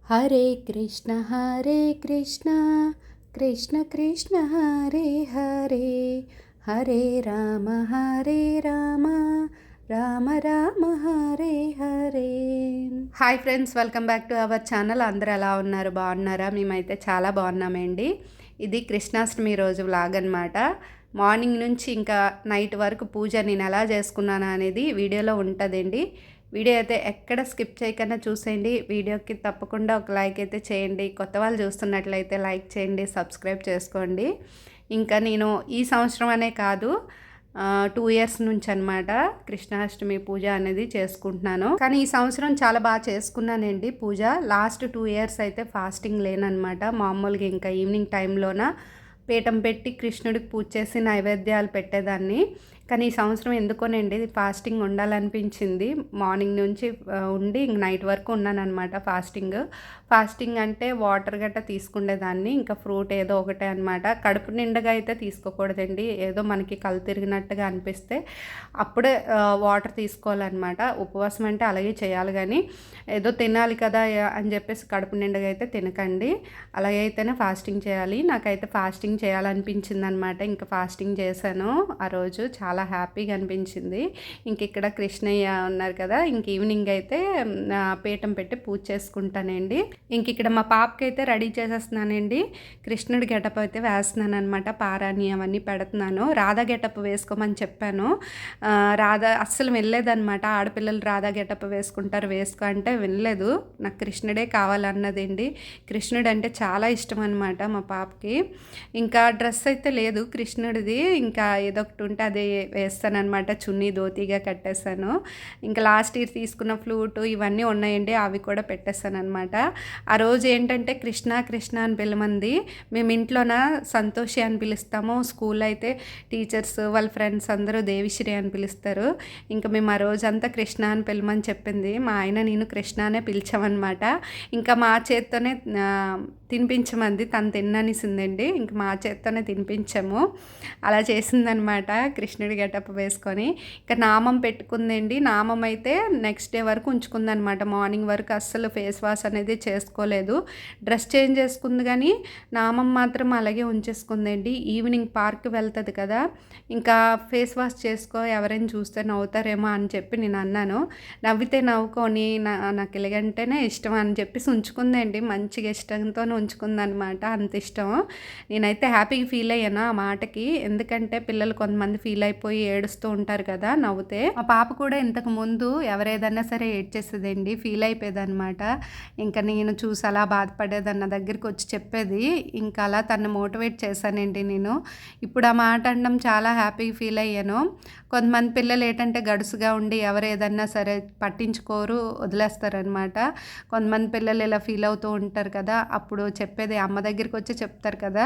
Hare Krishna Krishna Krishna Hare Hare Hare Rama Rama Rama Hare Hare. Hi friends, welcome back to our channel. అందరూ ఎలా ఉన్నారు? బాగున్నారా? మేమైతే చాలా బాగున్నామండి. ఇది కృష్ణాష్టమి రోజు వ్లాగ్ అనమాట. మార్నింగ్ నుంచి ఇంకా నైట్ వరకు పూజ నేను ఎలా చేసుకున్నాను అనేది వీడియోలో ఉంటుందండి. వీడియో అయితే ఎక్కడ స్కిప్ చేయకుండా చూసేయండి. వీడియోకి తప్పకుండా ఒక లైక్ అయితే చేయండి. కొత్త వాళ్ళు చూస్తున్నట్లయితే లైక్ చేయండి, సబ్స్క్రైబ్ చేసుకోండి. ఇంకా నేను ఈ సంవత్సరం అనే కాదు, 2 ఇయర్స్ నుంచి అనమాట కృష్ణాష్టమి పూజ అనేది చేసుకుంటున్నాను. కానీ ఈ సంవత్సరం చాలా బాగా చేసుకున్నానండి పూజ. లాస్ట్ 2 ఇయర్స్ అయితే ఫాస్టింగ్ లేనమాట. మామూలుగా ఇంకా ఈవినింగ్ టైంలోన పీఠం పెట్టి కృష్ణుడికి పూజ చేసి నైవేద్యాలు పెట్టేదాన్ని. కానీ ఈ సంవత్సరం ఎందుకోనండి ఫాస్టింగ్ ఉండాలనిపించింది. మార్నింగ్ నుంచి ఉండి ఇంక నైట్ వరకు ఉన్నానమాట ఫాస్టింగ్ అంటే వాటర్ గట్రా తీసుకునేదాన్ని, ఇంకా ఫ్రూట్ ఏదో ఒకటే అనమాట. కడుపు నిండుగా అయితే తీసుకోకూడదండి. ఏదో మనకి కళ్ళు తిరిగినట్టుగా అనిపిస్తే అప్పుడే వాటర్ తీసుకోవాలన్నమాట. ఉపవాసం అంటే అలాగే చేయాలి, కానీ ఏదో తినాలి కదా అని చెప్పేసి కడుపు నిండుగా అయితే తినకండి. అలాగైతేనే ఫాస్టింగ్ చేయాలి. నాకైతే ఫాస్టింగ్ చేయాలనిపించింది అనమాట. ఇంకా ఫాస్టింగ్ చేశాను ఆ రోజు. చాలా హ్యాపీగా అనిపించింది. ఇంక ఇక్కడ కృష్ణయ్య ఉన్నారు కదా, ఇంక ఈవినింగ్ అయితే పీఠం పెట్టి పూజ చేసుకుంటానండి. ఇంక ఇక్కడ మా పాపకి అయితే రెడీ చేసేస్తున్నానండి. కృష్ణుడి గెటప్ అయితే వేస్తున్నాను అనమాట. పారాని అవన్నీ పెడుతున్నాను. రాధా గెటప్ వేసుకోమని చెప్పాను. రాధా అస్సలు వినలేదనమాట. ఆడపిల్లలు రాధా గెటప్ వేసుకుంటారు, వేసుకో అంటే వినలేదు. నాకు కృష్ణుడే కావాలన్నదండి. కృష్ణుడు అంటే చాలా ఇష్టం అనమాట మా పాపకి. ఇంకా డ్రెస్ అయితే లేదు కృష్ణుడిది, ఇంకా ఏదో ఒకటి ఉంటే అదే వేస్తానమాట. చున్నీ ధోతిగా కట్టేశాను. ఇంకా లాస్ట్ ఇయర్ తీసుకున్న ఫ్లూటు ఇవన్నీ ఉన్నాయండి, అవి కూడా పెట్టేస్తాను అనమాట. ఆ రోజు ఏంటంటే కృష్ణ అని పిలమంది. మేము ఇంట్లోన సంతోషి అని పిలుస్తాము. స్కూల్ అయితే టీచర్స్ వాళ్ళ ఫ్రెండ్స్ అందరూ దేవిశ్రీ అని పిలుస్తారు. ఇంకా మేము ఆ రోజంతా కృష్ణ అని పిలమని చెప్పింది మా ఆయన. నేను కృష్ణ అనే పిలిచామన్నమాట. ఇంకా మా చేత్తోనే తినిపించమంది. తను తిన్ననిసిందండి. ఇంక మా చేత్తోనే తినిపించాము. అలా చేసిందనమాట కృష్ణుడి గెటప్ వేసుకొని. ఇంకా నామం పెట్టుకుందండి. నామం అయితే నెక్స్ట్ డే వరకు ఉంచుకుందనమాట. మార్నింగ్ వరకు అస్సలు ఫేస్ వాష్ అనేది చేసుకోలేదు. డ్రెస్ చేంజ్ చేసుకుంది, కానీ నామం మాత్రం అలాగే ఉంచేసుకుందండి. ఈవినింగ్ పార్క్ వెళ్తుంది కదా, ఇంకా ఫేస్ వాష్ చేసుకో, ఎవరైనా చూస్తే నవ్వుతారేమో అని చెప్పి నేను అన్నాను. నవ్వితే నవ్వుకొని నాకు ఇలాగంటేనే ఇష్టం అని చెప్పేసి ఉంచుకుందండి. మంచిగా ఇష్టంతో ఉంచుకుందనమాట. అంత ఇష్టం. నేనైతే హ్యాపీగా ఫీల్ అయ్యాను ఆ మాటకి. ఎందుకంటే పిల్లలు కొంతమంది ఫీల్ అయిపోయి ఏడుస్తూ ఉంటారు కదా నవ్వుతే. మా పాప కూడా ఇంతకు ముందు ఎవరేదన్నా సరే ఏడ్చేసేదండి, ఫీల్ అయిపోయేదన్నమాట. ఇంకా నేను చూసి అలా బాధపడేదన్న దగ్గరికి వచ్చి చెప్పేది. ఇంకా అలా తను మోటివేట్ చేశానండి నేను. ఇప్పుడు ఆ మాట అనడం చాలా హ్యాపీగా ఫీల్ అయ్యాను. కొంతమంది పిల్లలు ఏంటంటే గడుసుగా ఉండి ఎవరు ఏదన్నా సరే పట్టించుకోరు, వదిలేస్తారనమాట. కొంతమంది పిల్లలు ఇలా ఫీల్ అవుతూ ఉంటారు కదా, అప్పుడు చెప్పేది అమ్మ దగ్గరికి వచ్చి చెప్తారు కదా,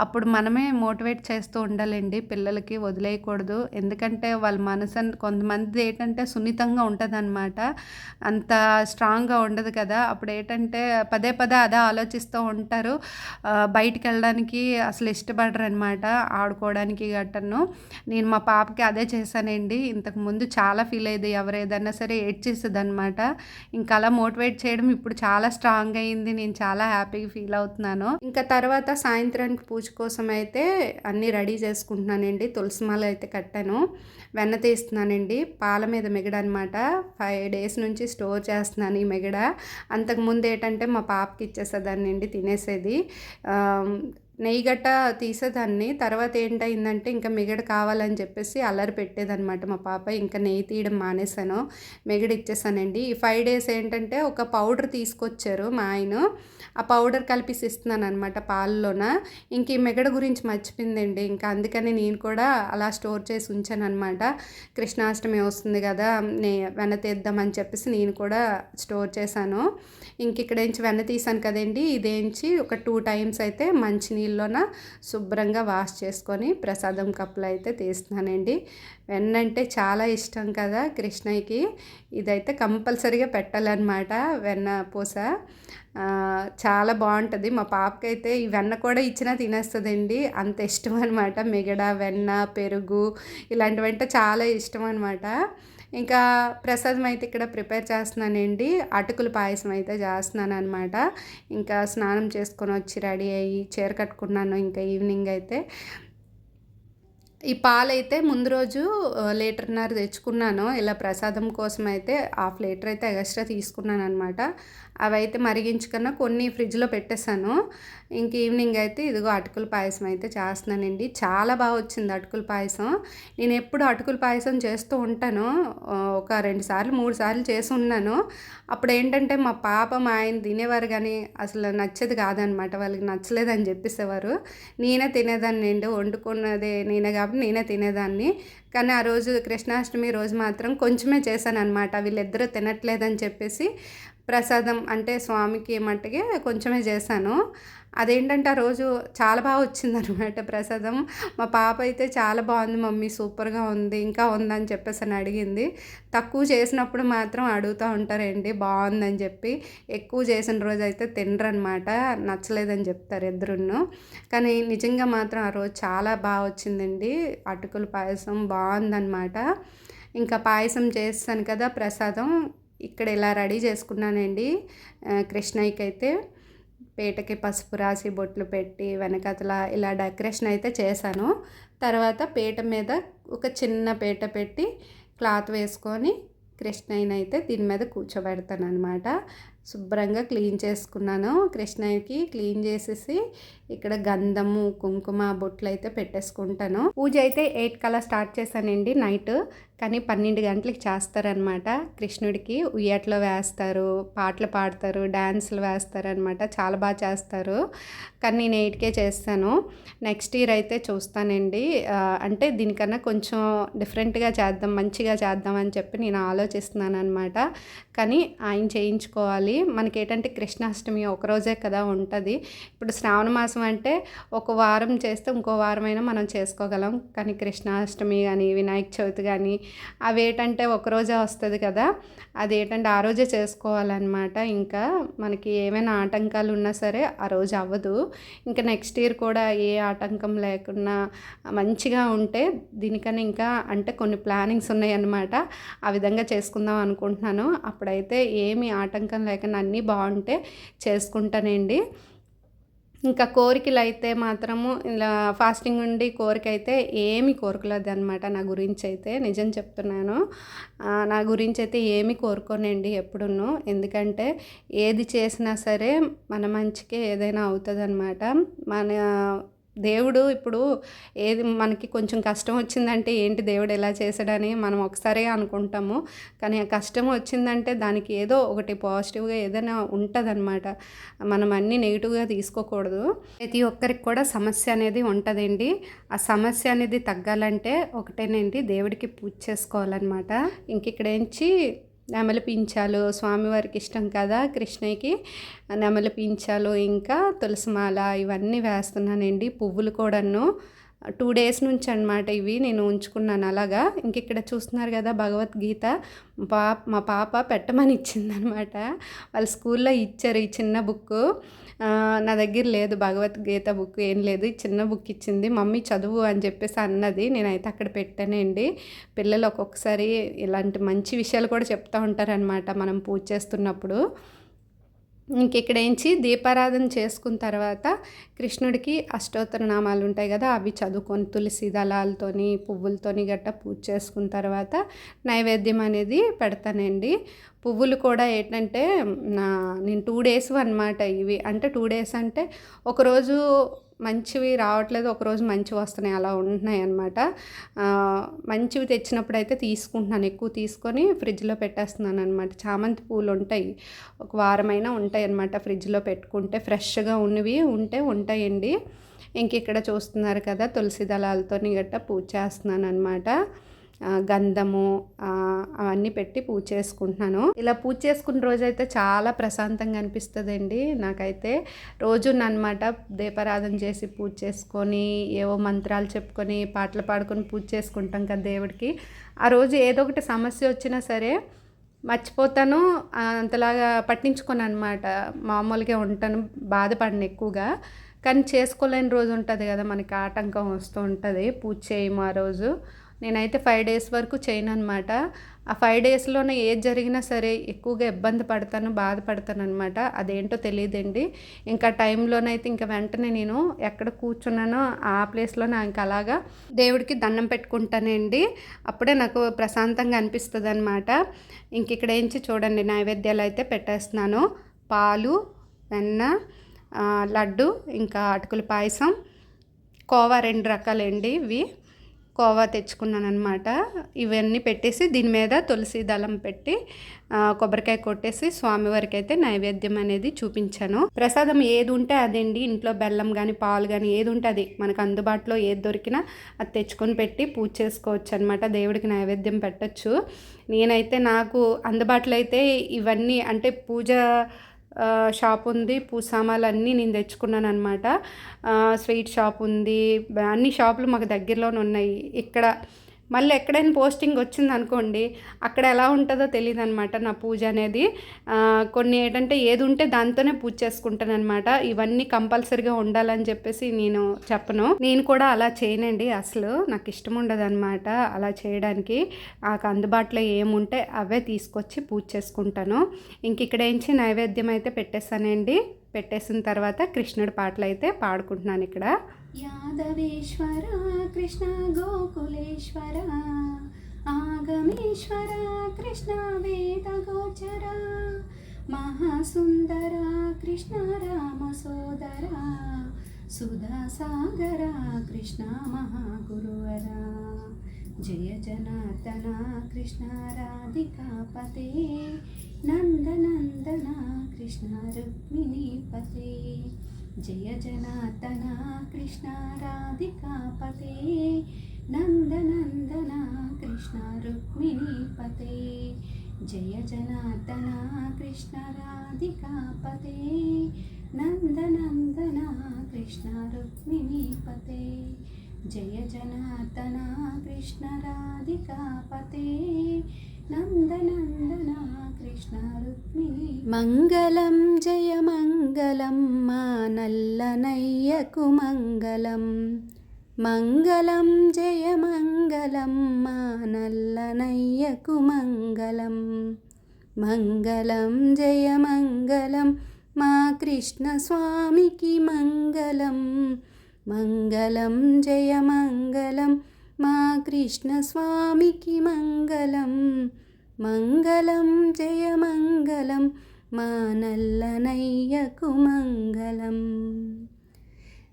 అప్పుడు మనమే మోటివేట్ చేస్తూ ఉండాలండి. పిల్లలకి వదిలేయకూడదు. ఎందుకంటే వాళ్ళ మనసు కొంతమంది ఏంటంటే సున్నితంగా ఉంటుంది అనమాట, అంత స్ట్రాంగ్గా ఉండదు కదా. అప్పుడు ఏంటంటే పదే అదే ఆలోచిస్తూ ఉంటారు. బయటికి వెళ్ళడానికి అసలు ఇష్టపడరు అనమాట, ఆడుకోవడానికి గట్టను. నేను మా పాపకి అదే చేశానండి. ఇంతకుముందు చాలా ఫీల్ అయ్యేది, ఎవరు ఏదన్నా సరే ఏడ్చేసేది అనమాట. ఇంకా అలా మోటివేట్ చేయడం ఇప్పుడు చాలా స్ట్రాంగ్ అయింది. నేను చాలా హ్యాపీగా ఫీల్ అవుతున్నాను. ఇంకా తర్వాత సాయంత్రానికి పూజ కోసం అయితే అన్నీ రెడీ చేసుకుంటున్నానండి. తులసిమాల అయితే కట్టాను, వెన్న తీస్తున్నానండి. పాల మీద మిగడ అనమాట. 5 days నుంచి స్టోర్ చేస్తున్నాను ఈ మిగడ. అంతకుముందు ఏంటంటే మా పాపకి ఇచ్చేసేదాన్ని అండి, తినేసేది. నెయ్యి గట్ట తీసేదాన్ని. తర్వాత ఏంటయిందంటే ఇంకా మిగడ కావాలని చెప్పేసి అల్లరి పెట్టేదనమాట మా పాప. ఇంకా నెయ్యి తీయడం మానేశాను, మిగడ ఇచ్చేసానండి. ఈ 5 days ఏంటంటే ఒక పౌడర్ తీసుకొచ్చారు మా ఆయన, ఆ పౌడర్ కలిపి ఇస్తున్నాను అనమాట పాలలోన. ఇంక ఈ మిగడ గురించి మర్చిపోయిందండి. ఇంకా అందుకని నేను కూడా అలా స్టోర్ చేసి ఉంచాను అనమాట. కృష్ణాష్టమి వస్తుంది కదా, వెన్న తీద్దామని చెప్పేసి నేను కూడా స్టోర్ చేశాను. ఇంక ఇక్కడ నుంచి వెన్న తీసాను కదండి, ఇదేంచి ఒక 2 times అయితే మంచినీళ్ళలోన శుభ్రంగా వాష్ చేసుకొని ప్రసాదం కప్పులు అయితే తీస్తున్నానండి. వెన్న అంటే చాలా ఇష్టం కదా కృష్ణయ్యకి. ఇదైతే కంపల్సరీగా పెట్టాలన్నమాట, వెన్న పూస. చాలా బాగుంటుంది. మా పాపకైతే ఈ వెన్న కూడా ఇచ్చినా తినేస్తుందండి, అంత ఇష్టం అనమాట. మిగడ, వెన్న, పెరుగు ఇలాంటివంటే చాలా ఇష్టం అనమాట. ఇంకా ప్రసాదం అయితే ఇక్కడ ప్రిపేర్ చేస్తున్నానండి. అటుకుల పాయసం అయితే చేస్తున్నాను అనమాట. ఇంకా స్నానం చేసుకొని వచ్చి రెడీ అయ్యి చీర కట్టుకున్నాను. ఇంకా ఈవినింగ్ అయితే ఈ పాలైతే ముందు రోజు లీటర్‌న్నర తెచ్చుకున్నాను. ఇలా ప్రసాదం కోసం అయితే హాఫ్ లీటర్ అయితే ఎక్స్ట్రా తీసుకున్నాననమాట. అవైతే మరిగించుకున్న కొన్ని ఫ్రిడ్జ్‌లో పెట్టేసాను. ఇంక ఈవినింగ్ అయితే ఇదిగో అటుకుల పాయసం అయితే చేస్తున్నానండి. చాలా బాగా వచ్చింది అటుకుల పాయసం. నేను ఎప్పుడు అటుకుల పాయసం చేస్తూ ఉంటాను. ఒక 2 సార్లు 3 సార్లు చేసి ఉన్నాను. అప్పుడు ఏంటంటే మా పాప మా ఆయన తినేవారు కానీ అసలు నచ్చేది కాదనమాట. వాళ్ళకి నచ్చలేదని చెప్పేసేవారు. నేనే తినేదాన్నండి. వండుకున్నదే నేనే కాబట్టి నేనే తినేదాన్ని. కానీ ఆ రోజు కృష్ణాష్టమి రోజు మాత్రం కొంచెమే చేశాననమాట. వీళ్ళిద్దరూ తినట్లేదని చెప్పేసి ప్రసాదం అంటే స్వామికి మట్టుకే కొంచెమే చేశాను. అదేంటంటే ఆ రోజు చాలా బాగా వచ్చిందనమాట ప్రసాదం. మా పాప అయితే చాలా బాగుంది మమ్మీ, సూపర్గా ఉంది, ఇంకా ఉందని చెప్పేసి అని అడిగింది. తక్కువ చేసినప్పుడు మాత్రం అడుగుతూ ఉంటారండి బాగుందని చెప్పి. ఎక్కువ చేసిన రోజు అయితే తినరనమాట, నచ్చలేదని చెప్తారు ఇద్దరును. కానీ నిజంగా మాత్రం ఆ రోజు చాలా బాగా వచ్చిందండి. అటుకుల పాయసం బాగుందనమాట. ఇంకా పాయసం చేస్తాను కదా ప్రసాదం, ఇక్కడ ఇలా రెడీ చేసుకున్నానండి. కృష్ణయ్యకి అయితే పీటకి పసుపు రాసి బొట్లు పెట్టి వెనకతల ఇలా డెకరేషన్ అయితే చేశాను. తర్వాత పీట మీద ఒక చిన్న పీట పెట్టి క్లాత్ వేసుకొని కృష్ణయ్యనైతే దీని మీద కూర్చోబెడతాను అనమాట. శుభ్రంగా క్లీన్ చేసుకున్నాను. కృష్ణయ్యకి క్లీన్ చేసేసి ఇక్కడ గంధము కుంకుమ బొట్లు అయితే పెట్టేసుకుంటాను. పూజ అయితే 8 కల్లా స్టార్ట్ చేశానండి నైట్. కానీ 12 గంటలకి చేస్తారనమాట. కృష్ణుడికి ఉయ్యాట్లో వేస్తారు, పాటలు పాడతారు, డ్యాన్సులు వేస్తారనమాట. చాలా బాగా చేస్తారు. కానీ నేను 8కే చేస్తాను. నెక్స్ట్ ఇయర్ అయితే చూస్తానండి. అంటే దీనికన్నా కొంచెం డిఫరెంట్గా చేద్దాం, మంచిగా చేద్దాం అని చెప్పి నేను ఆలోచిస్తున్నాను అనమాట. కానీ ఆయన చేయించుకోవాలి. మనకి ఏంటంటే కృష్ణాష్టమి ఒకరోజే కదా ఉంటుంది. ఇప్పుడు శ్రావణ మాసం అంటే ఒక వారం చేస్తే ఇంకో వారమైనా మనం చేసుకోగలం. కానీ కృష్ణాష్టమి కానీ వినాయక చవితి కానీ అవి ఏంటంటే ఒకరోజే వస్తుంది కదా, అదేంటంటే ఆ రోజే చేసుకోవాలన్నమాట. ఇంకా మనకి ఏమైనా ఆటంకాలు ఉన్నా సరే ఆ రోజు అవ్వదు. ఇంకా నెక్స్ట్ ఇయర్ కూడా ఏ ఆటంకం లేకుండా మంచిగా ఉంటే దీనికన్నా ఇంకా అంటే కొన్ని ప్లానింగ్స్ ఉన్నాయన్నమాట. ఆ విధంగా చేసుకుందాం అనుకుంటున్నాను. అప్పుడైతే ఏమి ఆటంకం లేకుండా అన్నీ బాగుంటే చేసుకుంటానండి. ఇంకా కోరికలు అయితే మాత్రము ఇలా ఫాస్టింగ్ ఉండి కోరిక అయితే ఏమీ కోరుకోలేదు అనమాట. నా గురించి అయితే నిజం చెప్తున్నాను. నా గురించి అయితే ఏమీ కోరుకోనండి ఎప్పుడును. ఎందుకంటే ఏది చేసినా సరే మన మంచికే ఏదైనా అవుతుంది అనమాట. మన దేవుడు ఇప్పుడు ఏది మనకి కొంచెం కష్టం వచ్చిందంటే ఏంటి దేవుడు ఎలా చేశాడని మనం ఒకసారి అనుకుంటాము. కానీ ఆ కష్టం వచ్చిందంటే దానికి ఏదో ఒకటి పాజిటివ్గా ఏదైనా ఉంటుందన్నమాట. మనం అన్నీ నెగిటివ్గా తీసుకోకూడదు. ప్రతి ఒక్కరికి కూడా సమస్య అనేది ఉంటుందండి. ఆ సమస్య అనేది తగ్గాలంటే ఒకటేనండి, దేవుడికి పూజ చేసుకోవాలన్నమాట. ఇంక ఇక్కడేంచి నెమలి పించాలు స్వామివారికి ఇష్టం కదా కృష్ణయ్యకి. నెమలి పించాలు ఇంకా తులసిమాల ఇవన్నీ వేస్తున్నానండి. పువ్వులు కూడాను 2 డేస్ నుంచి అనమాట ఇవి నేను ఉంచుకున్నాను అలాగా. ఇంక ఇక్కడ చూస్తున్నారు కదా భగవద్గీత మా పాప పెట్టమని ఇచ్చిందనమాట. వాళ్ళ స్కూల్లో ఇచ్చారు ఈ చిన్న బుక్. నా దగ్గర లేదు భగవద్గీత బుక్, ఏం లేదు. చిన్న బుక్ ఇచ్చింది. మమ్మీ చదువు అని చెప్పేసి అన్నది. నేనైతే అక్కడ పెట్టానండి. పిల్లలు ఒక్కొక్కసారి ఇలాంటి మంచి విషయాలు కూడా చెప్తూ ఉంటారనమాట మనం పూజ చేస్తున్నప్పుడు. ఇంకెక్కడేంచి దీపారాధన చేసుకున్న తర్వాత కృష్ణుడికి అష్టోత్తర నామాలు ఉంటాయి కదా, అవి చదువుకొని తులసి దళాలతోని పువ్వులతోని గట్ట పూజ చేసుకున్న తర్వాత నైవేద్యం అనేది పెడతానండి. పువ్వులు కూడా ఏంటంటే నేను 2 డేస్ అనమాట ఇవి. అంటే 2 డేస్ అంటే ఒకరోజు మంచివి రావట్లేదు, ఒకరోజు మంచివి వస్తున్నాయి, అలా ఉంటున్నాయి అన్నమాట. మంచివి తెచ్చినప్పుడు అయితే తీసుకుంటున్నాను, ఎక్కువ తీసుకొని ఫ్రిడ్జ్లో పెట్టేస్తున్నాను అనమాట. చామంతి పూలు ఉంటాయి, ఒక వారమైనా ఉంటాయి అన్నమాట ఫ్రిడ్జ్లో పెట్టుకుంటే. ఫ్రెష్గా ఉన్నవి ఉంటాయండి. ఇంక ఇక్కడ చూస్తున్నారు కదా తులసి దళాలతోని గట్ట పూజ చేస్తున్నాను అనమాట. గంధము అవన్నీ పెట్టి పూజ చేసుకుంటున్నాను. ఇలా పూజ చేసుకున్న రోజైతే చాలా ప్రశాంతంగా అనిపిస్తుందండి నాకైతే. రోజు అనమాట దీపారాధన చేసి పూజ చేసుకొని ఏవో మంత్రాలు చెప్పుకొని పాటలు పాడుకొని పూజ చేసుకుంటాం కదా దేవుడికి. ఆ రోజు ఏదో ఒకటి సమస్య వచ్చినా సరే మర్చిపోతాను, అంతలాగా పట్టించుకోను అనమాట. మామూలుగా ఉంటాను, బాధపడను ఎక్కువగా. కానీ చేసుకోలేని రోజు ఉంటుంది కదా మనకి, ఆటంకం వస్తూ ఉంటుంది, పూజ చేయము ఆ రోజు. నేనైతే 5 డేస్ వరకు చేయననమాట. ఆ 5 డేస్‌లోనే ఏది జరిగినా సరే ఎక్కువగా ఇబ్బంది పడతాను, బాధపడతాననమాట. అదేంటో తెలీదండి. ఇంకా టైంలోనైతే ఇంక వెంటనే నేను ఎక్కడ కూర్చున్నానో ఆ ప్లేస్‌లోనే ఇంక అలాగా దేవుడికి దండం పెట్టుకుంటానండి. అప్పుడే నాకు ప్రశాంతంగా అనిపిస్తదనమాట. ఇంకిక్కడ ఏంచి చూడండి నైవేద్యాలైతే పెట్టేస్తున్నాను. పాలు, వెన్న, లడ్డు, ఇంకా అటుకుల పాయసం, కోవా 2 రకాలండి ఇవి. కోవా తెచ్చుకున్నాననమాట. ఇవన్నీ పెట్టేసి దీని మీద తులసి దళం పెట్టి కొబ్బరికాయ కొట్టేసి స్వామివారికి అయితే నైవేద్యం అనేది చూపించాను. ప్రసాదం ఏది ఉంటే అదండి. ఇంట్లో బెల్లం కానీ పాలు కానీ ఏది ఉంటే అది మనకు అందుబాటులో ఏది దొరికినా అది తెచ్చుకొని పెట్టి పూజ చేసుకోవచ్చు అనమాట. దేవుడికి నైవేద్యం పెట్టచ్చు. నేనైతే నాకు అందుబాటులో అయితే ఇవన్నీ అంటే పూజ షాప్ ఉంది. పూజ సామాన్లన్నీ నేను తెచ్చుకున్నాను అనమాట. స్వీట్ షాప్ ఉంది. అన్ని షాపులు మాకు దగ్గరలోనే ఉన్నాయి. ఇక్కడ మళ్ళీ ఎక్కడైనా పోస్టింగ్ వచ్చిందనుకోండి, అక్కడ ఎలా ఉంటుందో తెలీదనమాట నా పూజ అనేది. కొన్ని ఏంటంటే ఏది ఉంటే దాంతోనే పూజ చేసుకుంటాననమాట. ఇవన్నీ కంపల్సరీగా ఉండాలని చెప్పేసి నేను చెప్పను. నేను కూడా అలా చేయనండి. అసలు నాకు ఇష్టం ఉండదన్నమాట అలా చేయడానికి. నాకు అందుబాటులో ఏముంటే అవే తీసుకొచ్చి పూజ చేసుకుంటాను. ఇంక ఇక్కడ ఏంచి నైవేద్యం అయితే పెట్టేస్తానండి. పెట్టేసిన తర్వాత కృష్ణుడి పాటలు అయితే పాడుకుంటున్నాను ఇక్కడ. యాదవేశ్వర కృష్ణ గోకులేశ్వర ఆగమేశ్వర కృష్ణ వేద గోచర మహాసుందర కృష్ణ రామ సోదర సుధా సాగర కృష్ణ మహాగురువర జయ జనార్దన కృష్ణ రాధికాపతే నందనందన కృష్ణ రుక్మిణీపతే జయ జనార్దన కృష్ణ రాధికాపతే నందనందన కృష్ణ రుక్మిణీపతే జయ జనార్దన కృష్ణ రాధికాపతే నందనందన కృష్ణ రుక్మిణీపతే జయ జనార్దన కృష్ణ రాధికాపతే నందనందన కృష్ణ రుక్మిణి. మంగళం జయ మంగళం మా నల్లనయ్యకు మంగళం. మంగళం జయ మంగళం మా నల్లనయ్యకు మంగళం. మంగళం జయ మంగళం మా కృష్ణ స్వామికి మంగళం. మంగళం జయ మంగళం మా కృష్ణ స్వామికి మంగళం. మంగళం జయ మంగళం మా నల్లనయ్యకు మంగళం.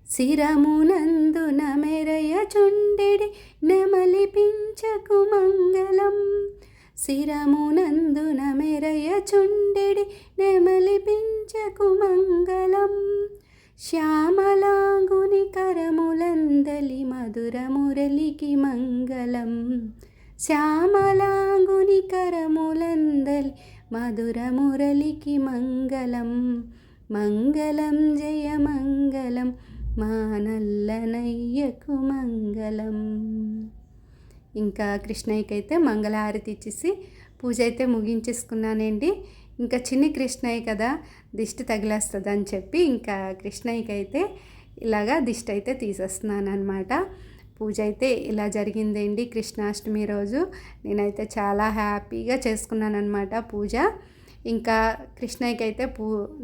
శిరమునందున మెరయచుండెడి నెమలిపించకు మంగళం. శిరమునందున మెరయచుండెడి నెమలిపించకు మంగళం. శ్యామలాంగుని కరములందలి మధుర మురళికి మంగళం. శ్యామలాంగుని కరములందలి మధుర మురళికి మంగళం. మంగళం జయ మంగళం మా నల్లనయ్యకు మంగళం. ఇంకా కృష్ణయ్యకైతే మంగళహారతి ఇచ్చేసి పూజ అయితే ముగించేసుకున్నానండి. ఇంకా చిన్ని కృష్ణయ్య కదా దిష్టి తగిలేస్తుంది అని చెప్పి ఇంకా కృష్ణయ్యకి అయితే ఇలాగా దిష్టి అయితే తీసేస్తున్నాను అనమాట. పూజ అయితే ఇలా జరిగిందండి కృష్ణాష్టమి రోజు. నేనైతే చాలా హ్యాపీగా చేసుకున్నాను అనమాట పూజ. ఇంకా కృష్ణయ్యకి అయితే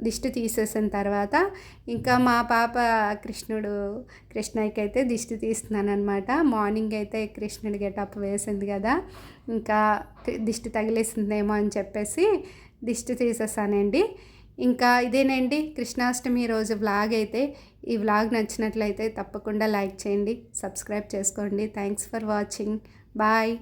దిష్టి తీసేసిన తర్వాత ఇంకా మా పాప కృష్ణయ్యకి అయితే దిష్టి తీస్తున్నాను అనమాట. మార్నింగ్ అయితే కృష్ణుడి గెటప్ వేసింది కదా, ఇంకా దిష్టి తగిలేసిందేమో అని చెప్పేసి దిష్టి తీసేసానండి. ఇంకా ఇదేనండి కృష్ణాష్టమి రోజు వ్లాగ్ అయితే. ఈ వ్లాగ్ నచ్చినట్లయితే తప్పకుండా లైక్ చేయండి, సబ్స్క్రైబ్ చేసుకోండి. Thanks for watching. బాయ్.